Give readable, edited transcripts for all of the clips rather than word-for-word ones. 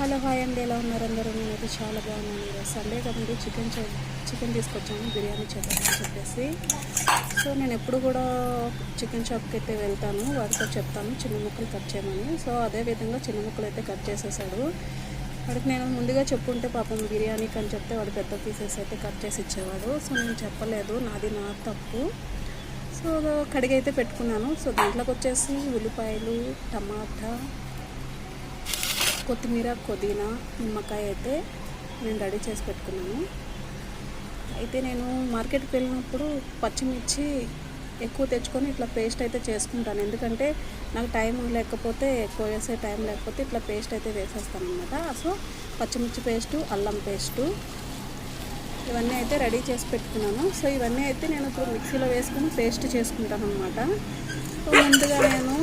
Hello hi అండి, ఎలా ఉన్నారు అందరూ? నేనైతే చాలా బాగున్నాను. ఈరోజు సండే కదండి, చికెన్ తీసుకొచ్చాను బిర్యానీ చేద్దామని చెప్పేసి. సో నేను ఎప్పుడు కూడా చికెన్ షాప్కి అయితే వెళ్తాను, వాడితో చెప్తాను చిన్న ముక్కలు కట్ చేయమని. సో అదేవిధంగా చిన్న ముక్కలు అయితే కట్ చేసేసాడు. వాడికి నేను ముందుగా చెప్పుంటే పాపం బిర్యానీకి అని చెప్తే వాడు పెద్ద పీసెస్ అయితే కట్ చేసి ఇచ్చేవాడు. సో నేను చెప్పలేదు, నా తప్పు. సో కడిగి అయితే పెట్టుకున్నాను. సో దాంట్లోకి వచ్చేసి ఉల్లిపాయలు, టమాటా, కొత్తిమీర, పుదీనా, నిమ్మకాయ అయితే నేను రెడీ చేసి పెట్టుకున్నాను. అయితే నేను మార్కెట్కి వెళ్ళినప్పుడు పచ్చిమిర్చి ఎక్కువ తెచ్చుకొని ఇట్లా పేస్ట్ అయితే చేసుకుంటాను. ఎందుకంటే నాకు టైం లేకపోతే, కోసేసే టైం లేకపోతే ఇట్లా పేస్ట్ అయితే వేసేస్తాను అనమాట. సో పచ్చిమిర్చి పేస్టు, అల్లం పేస్టు ఇవన్నీ అయితే రెడీ చేసి పెట్టుకున్నాను. సో ఇవన్నీ అయితే నేను ఇప్పుడు మిక్సీలో వేసుకొని పేస్ట్ చేసుకుంటాను అనమాట. సో ముందుగా నేను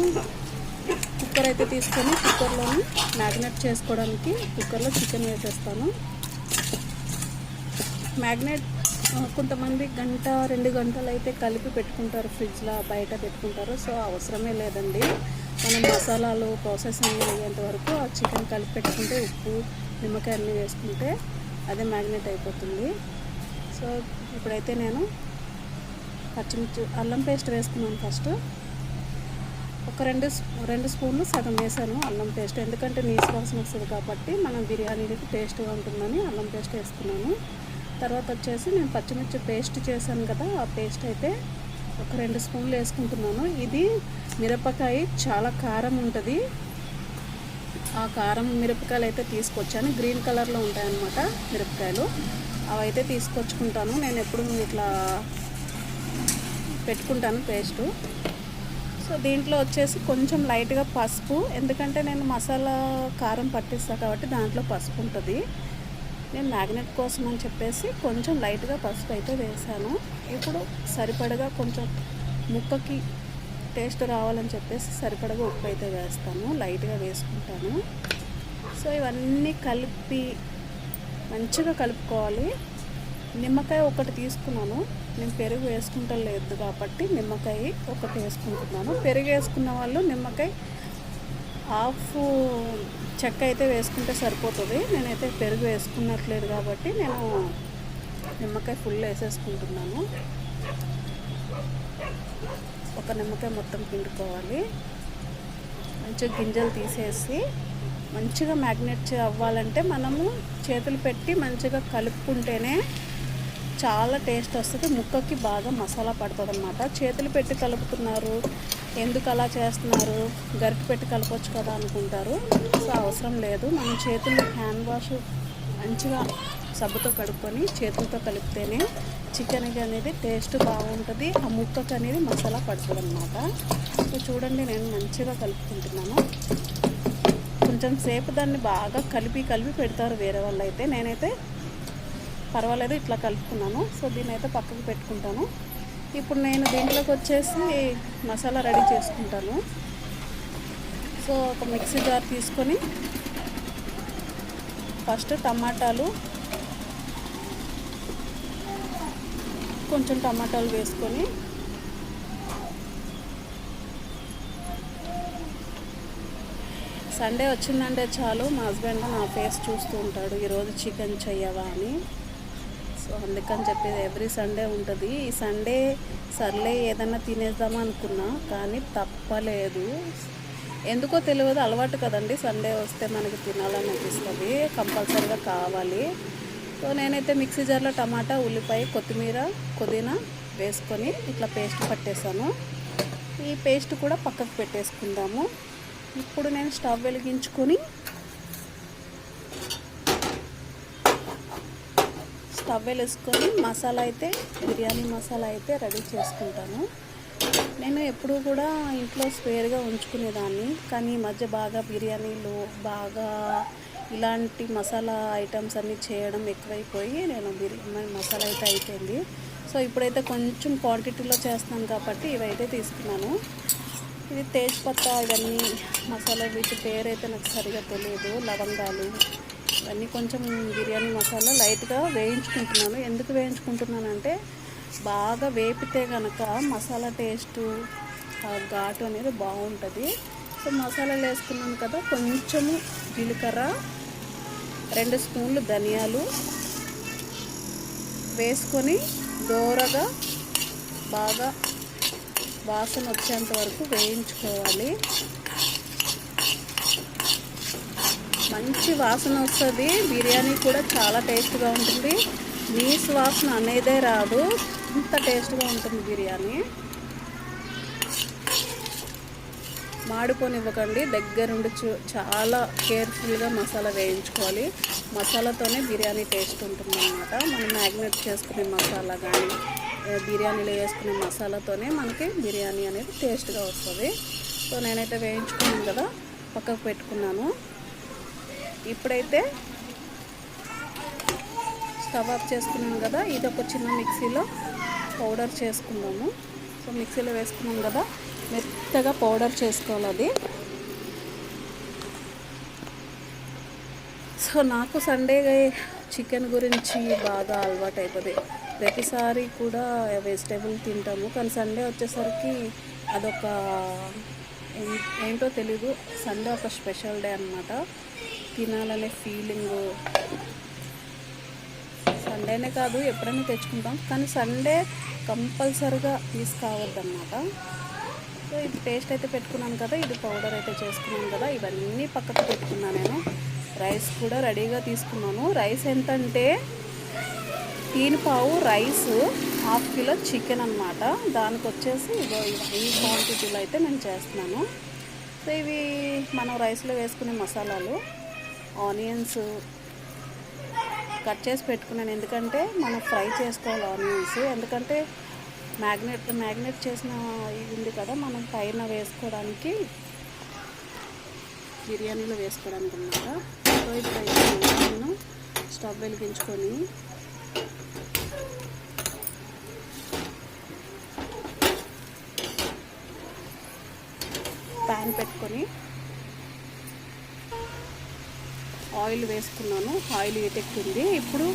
కుక్కర్ అయితే తీసుకొని కుక్కర్లోని మ్యాగ్నేట్ చేసుకోవడానికి కుక్కర్లో చికెన్ వేసేస్తాను. మ్యాగ్నేట్ కొంతమంది 1-2 గంటలు అయితే కలిపి పెట్టుకుంటారు, ఫ్రిడ్జ్లో బయట పెట్టుకుంటారు. సో అవసరమే లేదండి. మనం మసాలాలు ప్రాసెసింగ్ అయ్యేంత వరకు ఆ చికెన్ కలిపి పెట్టుకుంటే, ఉప్పు, నిమ్మకాయ అన్నీ వేసుకుంటే అదే మ్యాగ్నేట్ అయిపోతుంది. సో ఇప్పుడైతే నేను పచ్చిమిర్చి, అల్లం పేస్ట్ వేసుకున్నాను. ఫస్ట్ ఒక 2 స్పూన్లు సగం వేసాను అల్లం పేస్ట్. ఎందుకంటే నీసు వాసన వస్తుంది కాబట్టి మనం బిర్యానీకి టేస్ట్గా ఉంటుందని అల్లం పేస్ట్ వేసుకున్నాను. తర్వాత వచ్చేసి నేను పచ్చిమిర్చి పేస్ట్ చేశాను కదా, ఆ పేస్ట్ అయితే ఒక 2 స్పూన్లు వేసుకుంటున్నాను. ఇది మిరపకాయ చాలా కారం ఉంటుంది. ఆ కారం మిరపకాయలు అయితే తీసుకొచ్చాను. గ్రీన్ కలర్లో ఉంటాయన్నమాట మిరపకాయలు. అవి అయితే తీసుకొచ్చుకుంటాను. నేను ఎప్పుడు ఇట్లా పెట్టుకుంటాను పేస్టు. సో దీంట్లో వచ్చేసి కొంచెం లైట్గా పసుపు, ఎందుకంటే నేను మసాలా కారం పట్టిస్తాను కాబట్టి దాంట్లో పసుపు ఉంటుంది. నేను మ్యాగ్నెట్ కోసం అని చెప్పేసి కొంచెం లైట్గా పసుపు అయితే వేసాను. ఇప్పుడు సరిపడగా కొంచెం ముక్కకి టేస్ట్ రావాలని చెప్పేసి సరిపడగా ఉప్పు అయితే వేస్తాను, లైట్గా వేసుకుంటాను. సో ఇవన్నీ కలిపి మంచిగా కలుపుకోవాలి. నిమ్మకాయ ఒకటి తీసుకున్నాను. నేను పెరుగు వేసుకుంటాను లేదు కాబట్టి నిమ్మకాయ ఒకటి వేసుకుంటున్నాను. పెరుగు వేసుకున్న వాళ్ళు నిమ్మకాయ హాఫ్ చెక్క అయితే వేసుకుంటే సరిపోతుంది. నేనైతే పెరుగు వేసుకున్నట్లేదు కాబట్టి నేను నిమ్మకాయ ఫుల్ వేసేసుకుంటున్నాను. ఒక నిమ్మకాయ మొత్తం పిండుకోవాలి. మంచిగా గింజలు తీసేసి మంచిగా మ్యాగ్నేట్ అవ్వాలంటే మనము చేతులు పెట్టి మంచిగా కలుపుకుంటేనే చాలా టేస్ట్ వస్తుంది. ముక్కకి బాగా మసాలా పడుతుంది అన్నమాట. చేతులు పెట్టి కలుపుతున్నారు, ఎందుకు అలా చేస్తున్నారు, గరిటె పెట్టి కలపవచ్చు కదా అనుకుంటారు. సో అవసరం లేదు. మనం చేతులు హ్యాండ్ వాష్ మంచిగా సబ్బుతో కడుక్కొని చేతులతో కలిపితేనే చికెన్ అనేది టేస్ట్ బాగుంటుంది. ఆ ముక్కకి అనేది మసాలా పడుతుంది అన్నమాట. సో చూడండి, నేను మంచిగా కలుపుకుంటున్నాను. కొంచెం సేపు దాన్ని బాగా కలిపి పెడతారు వేరే వాళ్ళు అయితే. నేనైతే పర్వాలేదు ఇట్లా కలుపుకున్నాను. సో దీన్ని అయితే పక్కకు పెట్టుకుంటాను. ఇప్పుడు నేను దీంట్లోకి వచ్చేసి మసాలా రెడీ చేసుకుంటాను. సో ఒక మిక్సీ జార్ తీసుకొని ఫస్ట్ కొంచెం టమాటాలు వేసుకొని సండే వచ్చిందంటే చాలు మా హస్బెండ్ నా ఫేస్ చూస్తూ ఉంటాడు, ఈరోజు చికెన్ చెయ్యవా అని. సో అందుకని చెప్పి ఎవ్రీ సండే ఉంటుంది. ఈ సండే సర్లే ఏదన్నా తినేద్దామా అనుకున్నా, కానీ తప్పలేదు. ఎందుకో తెలియదు, అలవాటు కదండి. సండే వస్తే మనకి తినాలని అనిపిస్తుంది, కంపల్సరీగా కావాలి. సో నేనైతే మిక్సీ జార్లో టమాటా, ఉల్లిపాయ, కొత్తిమీర, పుదీనా వేసుకొని ఇట్లా పేస్ట్ పట్టేసాను. ఈ పేస్ట్ కూడా పక్కకు పెట్టేసుకుందాము. ఇప్పుడు నేను స్టవ్ వెలిగించుకొని మసాలా అయితే, బిర్యానీ మసాలా అయితే రెడీ చేసుకుంటాను. నేను ఎప్పుడూ కూడా ఇంట్లో స్పేర్గా ఉంచుకునేదాన్ని, కానీ ఈ మధ్య బాగా బిర్యానీలు ఇలాంటి మసాలా ఐటమ్స్ అన్నీ చేయడం ఎక్కువైపోయి నేను బిర్యానీ మసాలా అయితే అయిపోయింది. సో ఇప్పుడైతే కొంచెం క్వాంటిటీలో చేస్తాను కాబట్టి ఇవైతే తీసుకున్నాను. ఇది తేజ్పత్తా, ఇవన్నీ మసాలా, వీటి పేరైతే నాకు సరిగా తెలియదు. లవంగాలు ఇవన్నీ కొంచెం బిర్యానీ మసాలా లైట్గా వేయించుకుంటున్నాను. ఎందుకు వేయించుకుంటున్నానంటే బాగా వేపితే కనుక మసాలా టేస్టు ఘాటు అనేది బాగుంటుంది. సో మసాలాలు వేసుకున్నాను కదా, కొంచెము జీలకర్ర, 2 స్పూన్లు ధనియాలు వేసుకొని దోరగా బాగా వాసన వచ్చేంత వరకు వేయించుకోవాలి. మంచి వాసన వస్తుంది. బిర్యానీ కూడా చాలా టేస్ట్గా ఉంటుంది. నీసు వాసన అనేదే రాదు, ఇంత టేస్ట్గా ఉంటుంది బిర్యానీ. మాడిపోనివ్వకండి, దగ్గరుండి చాలా కేర్ఫుల్గా మసాలా వేయించుకోవాలి. మసాలాతోనే బిర్యానీ టేస్ట్ ఉంటుంది అన్నమాట. మనం మ్యాగ్నేట్ చేసుకునే మసాలా కానీ బిర్యానీలో వేసుకునే మసాలాతోనే మనకి బిర్యానీ అనేది టేస్ట్గా వస్తుంది. సో నేనైతే వేయించుకున్నాను కదా, పక్కకు పెట్టుకున్నాను. ఇప్పుడైతే స్టవ్ ఆఫ్ చేసుకున్నాను కదా, ఇది ఒక చిన్న మిక్సీలో పౌడర్ చేసుకుందాము. సో మిక్సీలో వేసుకున్నాం కదా, మెత్తగా పౌడర్ చేసుకోవాలి అది. సో నాకు సండే చికెన్ గురించి బాగా అలవాటు అయిపోతుంది. ప్రతిసారి కూడా వెజిటేబుల్ తింటాము, కానీ సండే వచ్చేసరికి అదొక ఏంటో తెలీదు. సండే ఒక స్పెషల్ డే అన్నమాట. తినాలనే ఫీలింగు సండేనే కాదు, ఎప్పుడైనా తెచ్చుకుంటాం, కానీ సండే కంపల్సరిగా తీసుకోవద్దన్నమాట. సో ఇది పేస్ట్ అయితే పెట్టుకున్నాను కదా, ఇది పౌడర్ అయితే చేసుకున్నాను కదా, ఇవన్నీ పక్కకు పెట్టుకున్నాను. నేను రైస్ కూడా రెడీగా తీసుకున్నాను. రైస్ ఎంతంటే 3 పావు రైస్, 1/2 కిలో చికెన్ అన్నమాట. దానికి వచ్చేసి ఈ క్వాంటిటీలో అయితే నేను చేస్తున్నాను. సో ఇవి మనం రైస్లో వేసుకునే మసాలాలు. ఆనియన్స్ కట్ చేసి పెట్టుకున్నాను, ఎందుకంటే మనం ఫ్రై చేసుకోవాలి ఆనియన్స్. ఎందుకంటే మ్యాగ్నేట్ చేసిన ఇది ఉంది కదా, మనం పైన వేసుకోవడానికి, బిర్యానీలో వేసుకోవడానికి అన్నమాట. సో ఇప్పుడైతే నేను స్టవ్ వెలిగించుకొని ప్యాన్ పెట్టుకొని ఆయిల్ వేసుకున్నాను. ఆయిల్ ఎటెక్కింది. ఇప్పుడు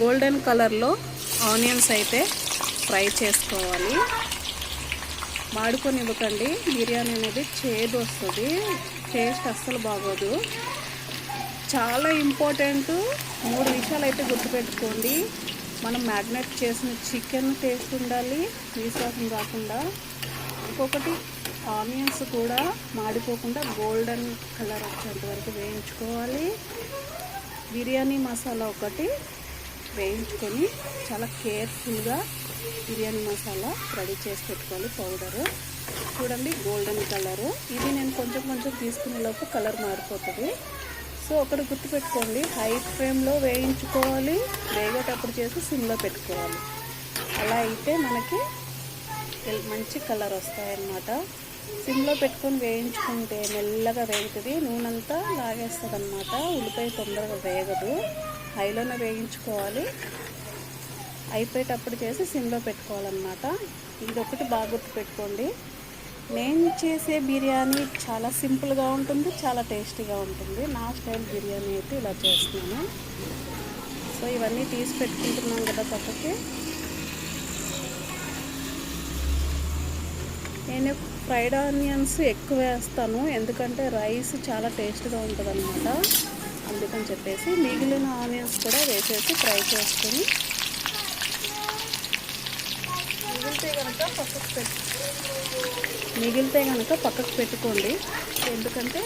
గోల్డెన్ కలర్లో ఆనియన్స్ అయితే ఫ్రై చేసుకోవాలి. మాడుకొనివ్వకండి, బిర్యానీ అనేది చేదు వస్తుంది, టేస్ట్ అస్సలు బాగోదు. చాలా ఇంపార్టెంట్ 3 విషయాలు అయితే గుర్తుపెట్టుకోండి. మనం మ్యాగ్నేట్ చేసిన చికెన్ టేస్ట్ ఉండాలి, నీసువాసన రాకుండా. ఇంకొకటి, ఆనియన్స్ కూడా మాడిపోకుండా గోల్డెన్ కలర్ వచ్చేంత వరకు వేయించుకోవాలి. బిర్యానీ మసాలా ఒకటి వేయించుకొని చాలా కేర్ఫుల్గా బిర్యానీ మసాలా రెడీ చేసి పెట్టుకోవాలి. పౌడరు చూడండి, గోల్డెన్ కలరు. ఇది నేను కొంచెం కొంచెం తీసుకునే లోపు కలర్ మారిపోతుంది. సో ఒకటి గుర్తుపెట్టుకోండి, హై ఫ్లేమ్లో వేయించుకోవాలి, వేగేటప్పుడు చేసి సిమ్లో పెట్టుకోవాలి. అలా అయితే మనకి మంచి కలర్ వస్తాయన్నమాట. సిమ్లో పెట్టుకొని వేయించుకుంటే మెల్లగా వేగుతుంది, నూనెంతా లాగేస్తుంది అన్నమాట. ఉల్లిపాయ తొందరగా వేగదు. హైలోనే వేయించుకోవాలి, అయిపోయేటప్పుడు చేసి సిమ్లో పెట్టుకోవాలన్నమాట. ఇది ఒకటి బాగా గుర్తుపెట్టుకోండి. నేను చేసే బిర్యానీ చాలా సింపుల్గా ఉంటుంది, చాలా టేస్టీగా ఉంటుంది. నా స్టైల్ బిర్యానీ అయితే ఇలా చేస్తున్నాను. సో ఇవన్నీ తీసి పెట్టుకుంటున్నాం కదా పక్కకి. నేను ఫ్రైడ్ ఆనియన్స్ ఎక్కువ వేస్తాను, ఎందుకంటే రైస్ చాలా టేస్ట్గా ఉంటుంది అనమాట. అందుకని చెప్పేసి మిగిలిన ఆనియన్స్ కూడా వేసేసి ఫ్రై చేసుకొని మిగిలితే కనుక పక్కకు పెట్టుకోండి. ఎందుకంటే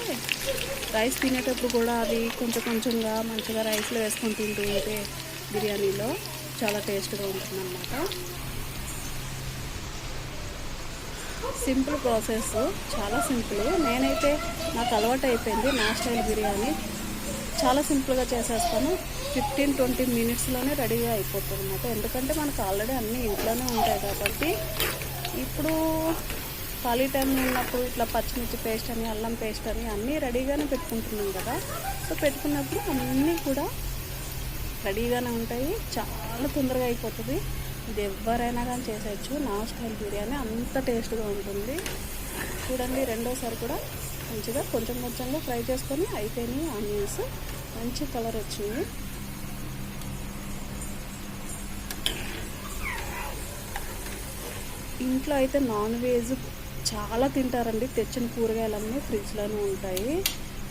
రైస్ తినేటప్పుడు కూడా అది కొంచెం కొంచెంగా మంచిగా రైస్లో వేసుకొని తింటూ ఉంటే బిర్యానీలో చాలా టేస్ట్గా ఉంటుందన్నమాట. సింపుల్ ప్రాసెస్, చాలా సింపుల్. నేనైతే నాకు అలవాటు అయిపోయింది, నా స్టైల్ బిర్యానీ చాలా సింపుల్గా చేసేస్తాను. 15-20 మినిట్స్లోనే రెడీగా అయిపోతుంది అన్నమాట. ఎందుకంటే మనకు ఆల్రెడీ అన్నీ ఇంట్లోనే ఉంటాయి కాబట్టి. ఇప్పుడు ఖాళీ టైం ఉన్నప్పుడు ఇట్లా పచ్చిమిర్చి పేస్ట్ అని, అల్లం పేస్ట్ అని అన్నీ రెడీగానే పెట్టుకుంటున్నాం కదా. సో పెట్టుకున్నప్పుడు అన్నీ కూడా రెడీగానే ఉంటాయి, చాలా తొందరగా అయిపోతుంది. ఇది ఎవరైనా కానీ చేసేయచ్చు. నా స్టైల్ బిర్యానీ అంత టేస్ట్గా ఉంటుంది. చూడండి, రెండోసారి కూడా మంచిగా కొంచెం కొంచెంగా ఫ్రై చేసుకొని అయిపోయినాయి. ఆనియన్స్ మంచి కలర్ వచ్చింది. ఇంట్లో అయితే నాన్ వెజ్ చాలా తింటారండి. తెచ్చిన కూరగాయలన్నీ ఫ్రిడ్జ్లోనే ఉంటాయి.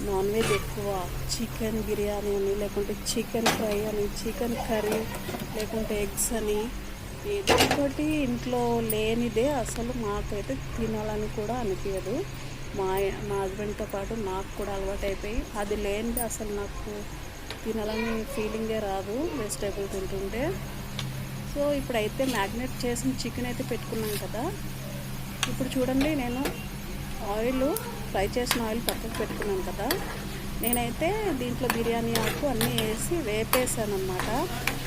నాన్ వెజ్ ఎక్కువ, చికెన్ బిర్యానీ అని, లేకుంటే చికెన్ ఫ్రై అని, చికెన్ కర్రీ, లేకుంటే ఎగ్స్ అని, ఏదో ఒకటి ఇంట్లో లేనిదే అసలు మాకైతే తినాలని కూడా అనిపించదు. మా హస్బెండ్తో పాటు నాకు కూడా అలవాటు అయిపోయి అది లేనిదే అసలు నాకు తినాలని ఫీలింగే రాదు వెజిటేబుల్ తింటుంటే. సో ఇప్పుడైతే మ్యాగ్నేట్ చేసిన చికెన్ అయితే పెట్టుకున్నాం కదా. ఇప్పుడు చూడండి, నేను ఫ్రై చేసిన ఆయిల్ పక్కకు పెట్టుకున్నాను కదా. నేనైతే దీంట్లో బిర్యానీ ఆకు అన్నీ వేసి వేపేసాను అన్నమాట.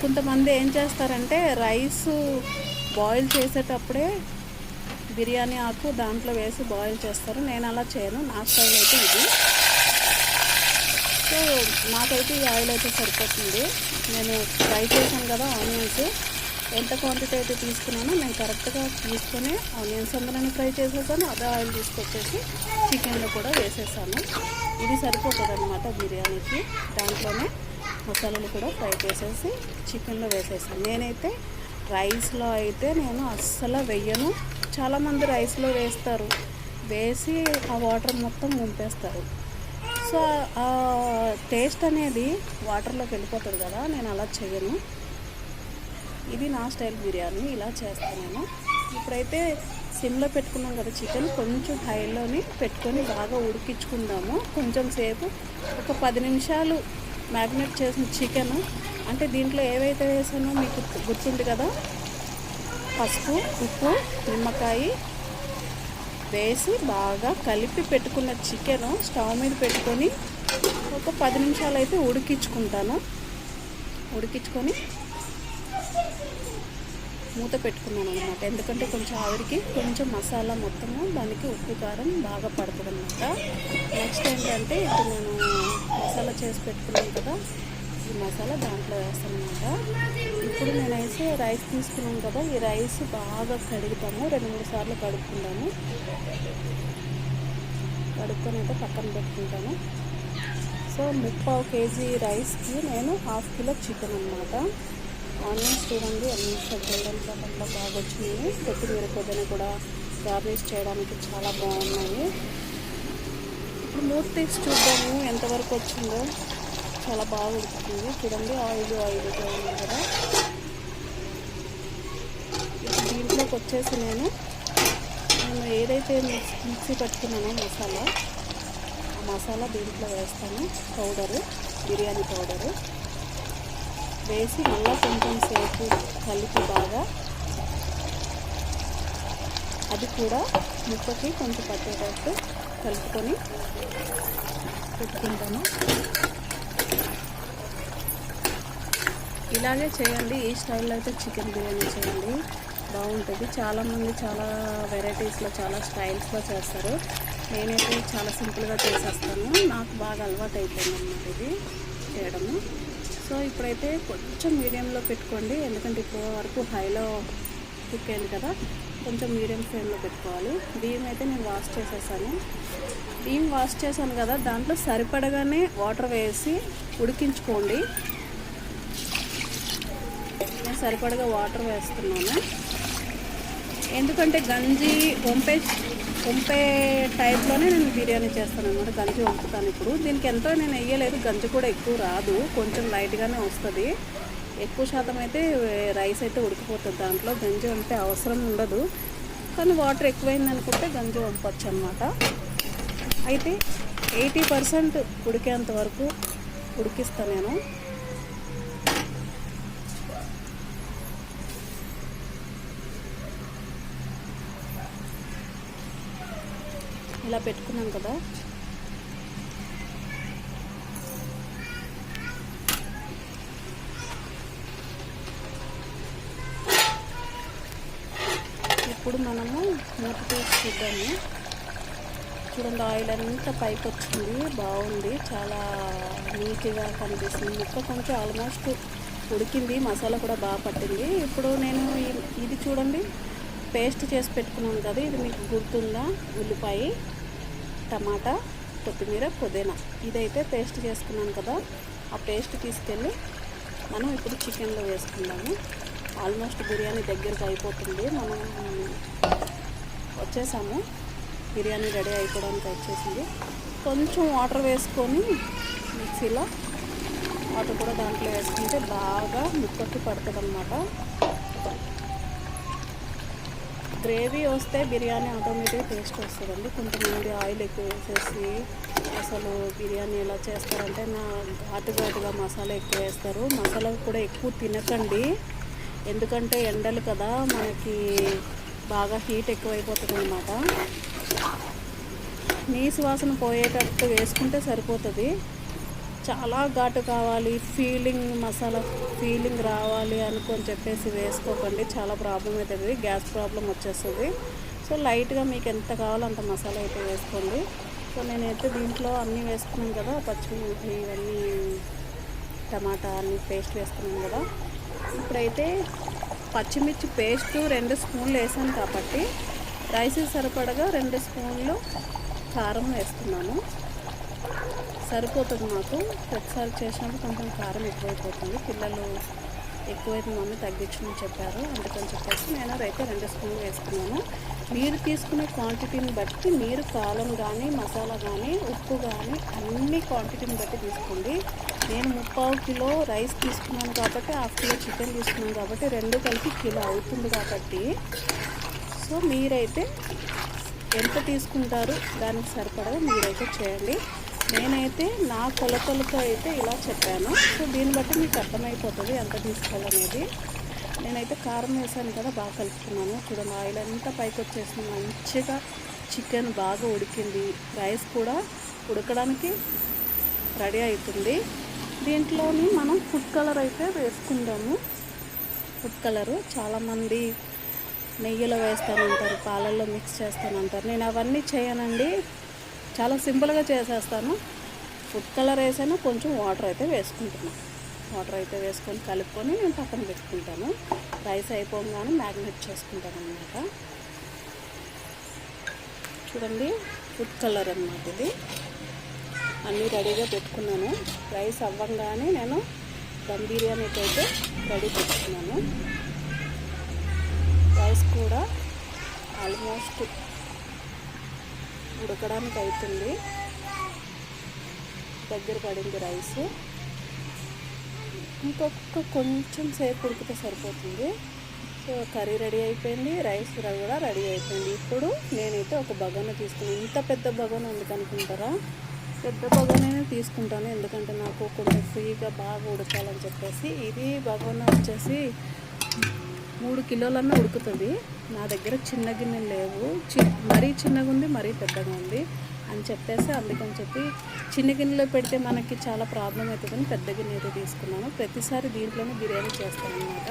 కొంతమంది ఏం చేస్తారంటే రైస్ బాయిల్ చేసేటప్పుడే బిర్యానీ ఆకు దాంట్లో వేసి బాయిల్ చేస్తారు. నేను అలా చేయను, నా స్టైల్ అయితే ఇది. సో నాకైతే ఈ ఆయిల్ అయితే సరిపోతుంది. నేను ఫ్రై చేశాను కదా ఆనియన్స్, ఎంత క్వాంటిటీ అయితే తీసుకున్నానో నేను కరెక్ట్గా తీసుకొని ఆనియన్స్ అందరూ ఫ్రై చేసేసాను. అదే ఆయిల్ తీసుకొచ్చేసి చికెన్లో కూడా వేసేసాను. ఇది సరిపోతుంది అనమాట బిర్యానీకి. దాంట్లోనే మసాలాలు కూడా ఫ్రై చేసేసి చికెన్లో వేసేసాను. నేనైతే రైస్లో అయితే నేను అస్సలు వెయ్యను. చాలామంది రైస్లో వేస్తారు, వేసి ఆ వాటర్ మొత్తం ముంపేస్తారు. సో ఆ టేస్ట్ అనేది వాటర్లోకి వెళ్ళిపోతుంది కదా, నేను అలా చేయను. ఇది నా స్టైల్ బిర్యానీ, ఇలా చేస్తాను నేను. ఇప్పుడైతే సిమ్లో పెట్టుకున్నాం కదా చికెన్, కొంచెం హైలోని పెట్టుకొని బాగా ఉడికించుకుందాము. కొంచెం సేపు ఒక 10 నిమిషాలు మ్యాగ్నేట్ చేసిన చికెన్, అంటే దీంట్లో ఏవైతే వేసానో మీకు గుర్తుంది కదా, పసుపు, ఉప్పు, నిమ్మకాయ వేసి బాగా కలిపి పెట్టుకున్న చికెన్ స్టవ్ మీద పెట్టుకొని ఒక 10 నిమిషాలు అయితే ఉడికించుకుంటాను. ఉడికించుకొని మూత పెట్టుకున్నాను అనమాట. ఎందుకంటే కొంచెం ఆవిరికి కొంచెం మసాలా మొత్తము దానికి ఉప్పు కారం బాగా పడుతుంది అనమాట. నెక్స్ట్ ఏంటంటే ఇప్పుడు నేను మసాలా చేసి పెట్టుకున్నాను కదా, ఈ మసాలా దాంట్లో వేస్తాను అనమాట. ఇప్పుడు నేనైతే రైస్ తీసుకున్నాను కదా, ఈ రైస్ బాగా కడుగుతాము, 2-3 సార్లు కడుక్కుంటాము. కడుక్కొని అయితే పక్కన పెట్టుకుంటాను. సో 3/4 కేజీ రైస్కి నేను 1/2 కిలో చికెన్ అనమాట. ఆనియన్స్ చూడండి ఎంత గోల్డెన్ కలర్లో బాగా వచ్చినాయి. కొత్తిమీర పొద్దున కూడా గార్నిష్ చేయడానికి చాలా బాగున్నాయి. ఇప్పుడు మూత తీసి చూద్దాము ఎంతవరకు వచ్చిందో. చాలా బాగా ఉడుకుతుంది చూడండి, ఆయిల్ ఉంది కదా. ఇప్పుడు దీంట్లోకి వచ్చేసి నేను ఏదైతే మిక్సీ పట్టుకున్నానో మసాలా, ఆ మసాలా దీంట్లో వేస్తాను. పౌడరు, బిర్యానీ పౌడరు వేసి మళ్ళీ కొంచెం సేపు కలిపి బాగా అది కూడా ముక్కకి కొంచెం పట్టేటట్టు కలుపుకొని పెట్టుకుంటాను. ఇలాగే చేయండి, ఈ స్టైల్లో అయితే చికెన్ బిర్యానీ చేయండి, బాగుంటుంది. చాలామంది చాలా వెరైటీస్లో చాలా స్టైల్స్లో చేస్తారు. నేనైతే చాలా సింపుల్గా చేసేస్తాను, నాకు బాగా అలవాటు అయిపోయింది అన్నమాట ఇది చేయడము. సో ఇప్పుడైతే కొంచెం మీడియంలో పెట్టుకోండి, ఎందుకంటే ఇప్పుడు వరకు హైలో కుక్ అయింది కదా, కొంచెం మీడియం ఫ్లేమ్లో పెట్టుకోవాలి. బియ్యం అయితే నేను వాష్ చేసేసాను. బియ్యం వాష్ చేశాను కదా, దాంట్లో సరిపడగానే వాటర్ వేసి ఉడికించుకోండి. నేను సరిపడగా వాటర్ వేస్తున్నాను, ఎందుకంటే గంజి వంపే టైప్లోనే నేను బిర్యానీ చేస్తాను అనమాట. గంజి వంపుతాను. ఇప్పుడు దీనికి ఎంతో నేను వేయలేదు, గంజి కూడా ఎక్కువ రాదు, కొంచెం లైట్గానే వస్తుంది. ఎక్కువ శాతం అయితే రైస్ అయితే ఉడికిపోతుంది, దాంట్లో గంజి వంపే అవసరం ఉండదు. కానీ వాటర్ ఎక్కువైంది అనుకుంటే గంజి వంపచ్చు అనమాట. అయితే 80% ఉడికేంత వరకు ఉడికిస్తాను నేను. ఇలా పెట్టుకున్నాం కదా, ఇప్పుడు మనము మూత తీసి చూద్దాము. చూడండి, ఆయిల్ అంతా పైకి వచ్చింది, బాగుంది, చాలా నీట్గా కనిపిస్తుంది. ముక్క కొంచెం ఆల్మోస్ట్ ఉడికింది, మసాలా కూడా బాగా పట్టింది. ఇప్పుడు నేను ఇది చూడండి, పేస్ట్ చేసి పెట్టుకున్నాను కదా, ఇది మీకు గుర్తుందా? ఉల్లిపాయ, టమాటా, కొత్తిమీర, పుదీనా, ఇదైతే పేస్ట్ చేసుకున్నాను కదా, ఆ పేస్ట్ తీసుకెళ్ళి మనం ఇప్పుడు చికెన్లో వేసుకుందాము. ఆల్మోస్ట్ బిర్యానీ దగ్గరికి అయిపోతుంది, మనం వచ్చేసాము, బిర్యానీ రెడీ అయిపోవడానికి వచ్చేసింది. కొంచెం వాటర్ వేసుకొని మిక్సీలో వాటర్ కూడా దాంట్లో వేసుకుంటే బాగా ముక్కకి పడుతుంది అన్నమాట. గ్రేవీ వస్తే బిర్యానీ ఆటోమేటిక్గా టేస్ట్ వస్తుందండి. కొంతమంది ఆయిల్ ఎక్కువ వేసేసి అసలు బిర్యానీ ఎలా చేస్తారంటే ఘాటుగా మసాలా ఎక్కువ వేస్తారు. మసాలా కూడా ఎక్కువ తినకండి, ఎందుకంటే ఎండలు కదా మనకి బాగా హీట్ ఎక్కువైపోతుంది అన్నమాట. నీసు వాసన పోయేటట్టు వేసుకుంటే సరిపోతుంది. చాలా ఘాటు కావాలి, మసాలా ఫీలింగ్ రావాలి అనుకొని చెప్పేసి వేసుకోకండి, చాలా ప్రాబ్లం అవుతుంది, గ్యాస్ ప్రాబ్లం వచ్చేస్తుంది. సో లైట్గా మీకు ఎంత కావాలో అంత మసాలా అయితే వేసుకోండి. సో నేనైతే దీంట్లో అన్నీ వేసుకున్నాను కదా, పచ్చిమిర్చి ఇవన్నీ టమాటా అన్ని పేస్ట్ వేసుకున్నాను కదా. ఇప్పుడైతే పచ్చిమిర్చి పేస్ట్ 2 స్పూన్లు వేసాను కాబట్టి రైస్కి సరిపడగా 2 స్పూన్లు కారం వేస్తున్నాను. సరిపోతుంది నాకు. ప్రతిసారి చేసినప్పుడు కొంచెం కారం ఎక్కువైపోతుంది, పిల్లలు ఎక్కువైతే మమ్మీ తగ్గించమని చెప్పారు, అందుకని చెప్పేసి నేను అయితే 2 స్పూన్లు వేసుకున్నాను. మీరు తీసుకునే క్వాంటిటీని బట్టి మీరు కారం కానీ మసాలా కానీ ఉప్పు కానీ అన్ని క్వాంటిటీని బట్టి తీసుకోండి. నేను 3/4 కిలో రైస్ తీసుకున్నాను కాబట్టి 1/2 కిలో చికెన్ తీసుకున్నాను కాబట్టి 2 కలిపి కిలో అవుతుంది కాబట్టి సో మీరైతే ఎంత తీసుకుంటారు దానికి సరిపడగా మీరైతే చేయండి. నేనైతే నా కొలతలతో అయితే ఇలా చెప్పాను. సో దీన్ని బట్టి మీకు అర్థమైపోతుంది ఎంత తీసుకోవాలనేది. నేనైతే కారం వేసాను కదా, బాగా కలుపుకున్నాను. చూడండి ఆయిల్ అంతా పైకి వచ్చేసింది, మంచిగా చికెన్ బాగా ఉడికింది, రైస్ కూడా ఉడకడానికి రెడీ అవుతుంది. దీంట్లోని మనం ఫుడ్ కలర్ అయితే వేసుకుందాము. ఫుడ్ కలరు చాలామంది నెయ్యిలో వేస్తానంటారు, పాలల్లో మిక్స్ చేస్తానంటారు. నేను అవన్నీ చేయనండి, చాలా సింపుల్గా చేసేస్తాను. ఫుడ్ కలర్ వేసాను, కొంచెం వాటర్ అయితే వేసుకుంటున్నాను. వాటర్ అయితే వేసుకొని కలుపుకొని నేను పక్కన పెట్టుకుంటాను. రైస్ అయిపోగానే మ్యాగ్నేట్ చేసుకుంటాను అన్నమాట. చూడండి ఫుడ్ కలర్ అన్నమాట ఇది. అన్నీ రెడీగా పెట్టుకున్నాను. రైస్ అవ్వగానే నేను దమ్ బిర్యానీకి అయితే రెడీ పెట్టుకున్నాను. రైస్ కూడా ఆల్మోస్ట్ ఉడకడానికి అవుతుంది, దగ్గర పడింది రైస్. ఇంకొక కొంచెం సేపు ఉడికితే సరిపోతుంది. సో కర్రీ రెడీ అయిపోయింది, రైస్ కూడా రెడీ అయిపోయింది. ఇప్పుడు నేనైతే ఒక బగోనా తీసుకున్నాను. ఇంత పెద్ద బగోనా ఎందుకనుకుంటారా, పెద్ద బగోనానే తీసుకుంటాను, ఎందుకంటే నాకు కొంచెం ఫ్రీగా బాగా ఉడకాలని చెప్పేసి. ఇది బగోనా వచ్చేసి 3 కిలోలన్నా ఉడుకుతుంది. నా దగ్గర చిన్న గిన్నెలు లేవు, మరీ చిన్నగా ఉంది, మరీ పెద్దగా ఉంది అని చెప్పేసి అందుకని చెప్పి చిన్న గిన్నెలో పెడితే మనకి చాలా ప్రాబ్లం అవుతుందని పెద్ద గిన్నె అయితే తీసుకున్నాను. ప్రతిసారి దీంట్లోనే బిర్యానీ చేస్తాను అన్నమాట.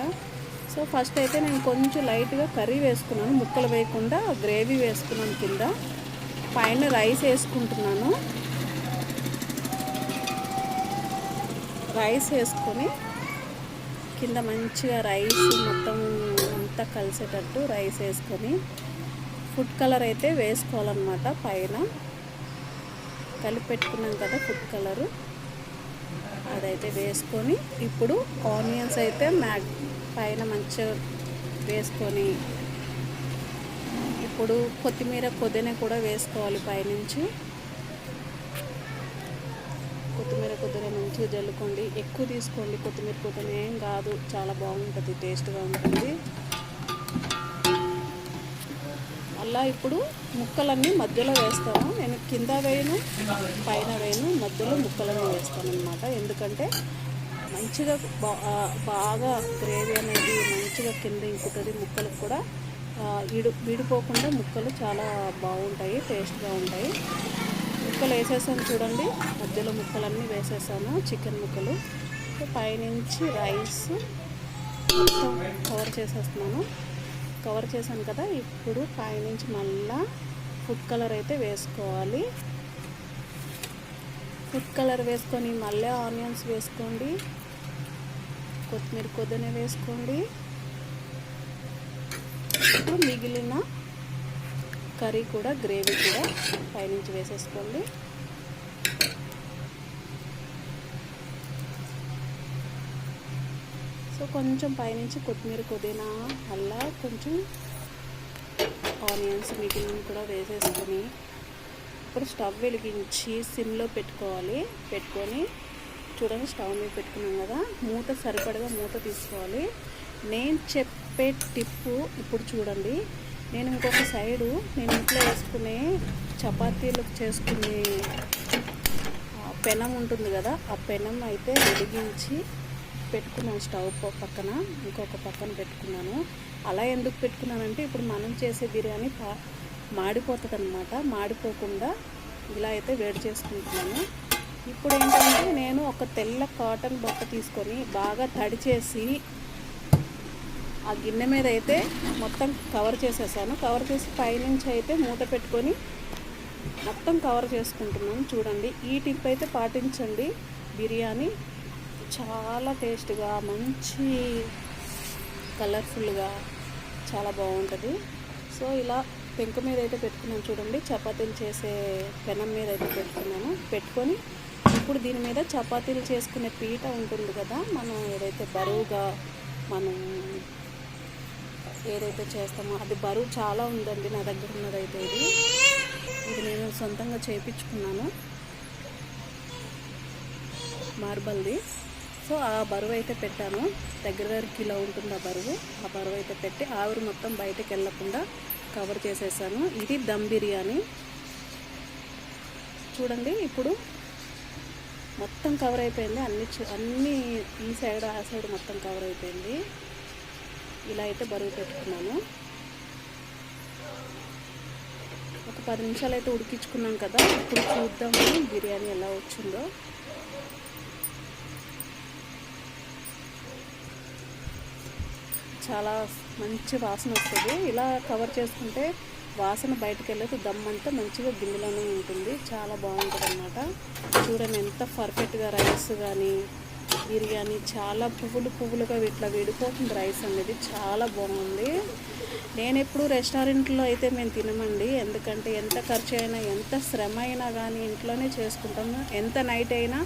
సో ఫస్ట్ అయితే నేను కొంచెం లైట్గా కర్రీ వేసుకున్నాను, ముక్కలు వేయకుండా గ్రేవీ వేసుకున్నాను. కింద పైన రైస్ వేసుకుంటున్నాను. రైస్ వేసుకొని కింద మంచిగా రైస్ మొత్తం అంతా కలిసేటట్టు రైస్ వేసుకొని ఫుడ్ కలర్ అయితే వేసుకోవాలన్నమాట. పైన కలిపి పెట్టుకున్నాం కదా ఫుడ్ కలరు, అదైతే వేసుకొని ఇప్పుడు ఆనియన్స్ అయితే పైన మంచిగా వేసుకొని ఇప్పుడు కొత్తిమీర పుదీనా కూడా వేసుకోవాలి పైనుంచి. కొత్తిమీర పుదీనా మంచిగా జల్లుకోండి, ఎక్కువ తీసుకోండి. కొత్తిమీర పుదీనా ఏం కాదు, చాలా బాగుంటుంది, టేస్ట్గా ఉంటుంది. అలా ఇప్పుడు ముక్కలన్నీ మధ్యలో వేస్తాను. నేను కింద వేయను, పైన వేయను, మధ్యలో ముక్కలన్నీ వేస్తాను అన్నమాట. ఎందుకంటే మంచిగా బాగా గ్రేవీ అనేది మంచిగా కింద ఇంకుతుంది, ముక్కలకు కూడా విడిపోకుండా ముక్కలు చాలా బాగుంటాయి, టేస్ట్గా ఉంటాయి. ముక్కలు వేసేసాను చూడండి, మధ్యలో ముక్కలన్నీ వేసేసాను, చికెన్ ముక్కలు. పైనుంచి రైస్ మొత్తం కవర్ చేసేస్తున్నాను. కవర్ చేశాను కదా, ఇప్పుడు పైనుంచి మళ్ళా ఫుడ్ కలర్ అయితే వేసుకోవాలి. ఫుడ్ కలర్ వేసుకొని మళ్ళీ ఆనియన్స్ వేసుకోండి, కొత్తిమీర పుదీనా వేసుకోండి. ఇప్పుడు మిగిలిన కర్రీ కూడా గ్రేవీ కూడా పైనుంచి వేసేసుకోండి. సో కొంచెం పైనుంచి కొత్తిమీర పుదీనా అలా కొంచెం ఆనియన్స్ మిగిలిన కూడా వేసేసుకొని ఇప్పుడు స్టవ్ వెలిగించి సిమ్లో పెట్టుకోవాలి. పెట్టుకొని చూడండి, స్టవ్ మీద పెట్టుకున్నాం కదా, మూత సరిపడగా మూత తీసుకోవాలి. నేను చెప్పే టిప్పు ఇప్పుడు చూడండి. నేను ఇంకొక సైడు నేను ఇంట్లో వేసుకునే చపాతీలకు చేసుకునే పెనం ఉంటుంది కదా, ఆ పెనం అయితే వెలిగించి పెట్టుకున్నాను. స్టవ్ పక్కన ఇంకొక పక్కన పెట్టుకున్నాను. అలా ఎందుకు పెట్టుకున్నానంటే ఇప్పుడు మనం చేసే బిర్యానీ మాడిపోతుంది అనమాట. మాడిపోకుండా ఇలా అయితే వేడి చేసుకుంటున్నాను. ఇప్పుడు ఏంటంటే నేను ఒక తెల్ల కాటన్ బట్ట తీసుకొని బాగా తడి చేసి ఆ గిన్నె మీద అయితే మొత్తం కవర్ చేసేసాను. కవర్ చేసి పైనుంచి అయితే మూత పెట్టుకొని మొత్తం కవర్ చేసుకుంటున్నాను. చూడండి, ఈ టిప్ అయితే పాటించండి. బిర్యానీ చాలా టేస్ట్గా, మంచి కలర్ఫుల్గా చాలా బాగుంటుంది. సో ఇలా పెంకు మీద అయితే పెట్టుకున్నాను. చూడండి, చపాతీలు చేసే పెనం మీద అయితే పెట్టుకున్నాను. పెట్టుకొని ఇప్పుడు దీని మీద చపాతీలు చేసుకునే పీట ఉంటుంది కదా, మనం ఏదైతే బరువుగా మనం ఏదైతే చేస్తామో అది బరువు చాలా ఉందండి నా దగ్గర ఉన్నదైతే. ఇది నేను సొంతంగా చేయించుకున్నాను, మార్బల్ది. సో ఆ బరువు అయితే పెట్టాను. దగ్గర కిలో ఉంటుంది ఆ బరువు. ఆ బరువు అయితే పెట్టి ఆవిరి మొత్తం బయటకు వెళ్ళకుండా కవర్ చేసేసాను. ఇది దమ్ బిర్యానీ. చూడండి, ఇప్పుడు మొత్తం కవర్ అయిపోయింది. అన్ని ఈ సైడ్ ఆ సైడ్ మొత్తం కవర్ అయిపోయింది. ఇలా అయితే బరువు పెట్టుకున్నాను. ఒక 10 నిమిషాలు అయితే ఉడికించుకున్నాం కదా. ఇప్పుడు చూద్దాము బిర్యానీ ఎలా వచ్చిందో. చాలా మంచి వాసన వస్తుంది. ఇలా కవర్ చేసుకుంటే వాసన బయటకు వెళ్ళదు. దమ్ అంతా మంచిగా గిన్నెలోనే ఉంటుంది. చాలా బాగుంటుంది అన్నమాట. చూడండి ఎంత పర్ఫెక్ట్గా రైస్ కానీ బిర్యానీ చాలా పువ్వులుగా ఇట్లా విడిపోతుంది రైస్ అనేది. చాలా బాగుంది. నేను ఎప్పుడు రెస్టారెంట్లో అయితే మేము తినమండి. ఎందుకంటే ఎంత ఖర్చు అయినా ఎంత శ్రమ అయినా కానీ ఇంట్లోనే చేసుకుంటాము. ఎంత నైట్ అయినా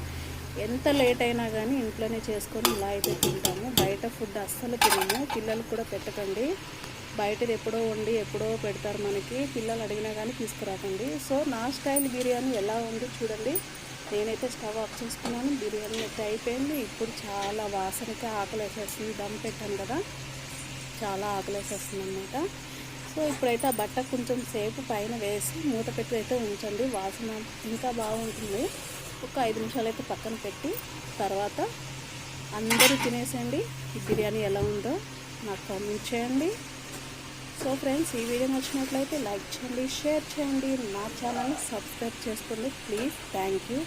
ఎంత లేట్ అయినా కానీ ఇంట్లోనే చేసుకొని ఇలా అయితే తింటాము. బయట ఫుడ్ అస్సలు తినము. పిల్లలకు కూడా పెట్టకండి. బయటది ఎప్పుడో వండి ఎప్పుడో పెడతారు మనకి. పిల్లలు అడిగినా కానీ తీసుకురాకండి. సో నా స్టైల్ బిర్యానీ ఎలా ఉంది చూడండి. నేనైతే స్టవ్ ఆఫ్ చేసుకున్నాను. బిర్యానీ అయితే అయిపోయింది. ఇప్పుడు చాలా వాసనకి ఆకలి వేసేస్తుంది. దమ్ పెట్టాను కదా, చాలా ఆకలి వేసేస్తుంది అన్నమాట. సో ఇప్పుడైతే ఆ బట్ట కొంచెం సేపు పైన వేసి మూత పెట్టి అయితే ఉంచండి. వాసన ఇంకా బాగుంటుంది. ఒక 5 నిమిషాలు అయితే పక్కన పెట్టి తర్వాత అందరూ తినేసేయండి. ఈ బిర్యానీ ఎలా ఉందో నాకు కామెంట్ చేయండి. సో ఫ్రెండ్స్, ఈ వీడియో నచ్చినట్లయితే లైక్ చేయండి, షేర్ చేయండి, నా ఛానల్ని సబ్స్క్రైబ్ చేసుకోండి ప్లీజ్. Thank you.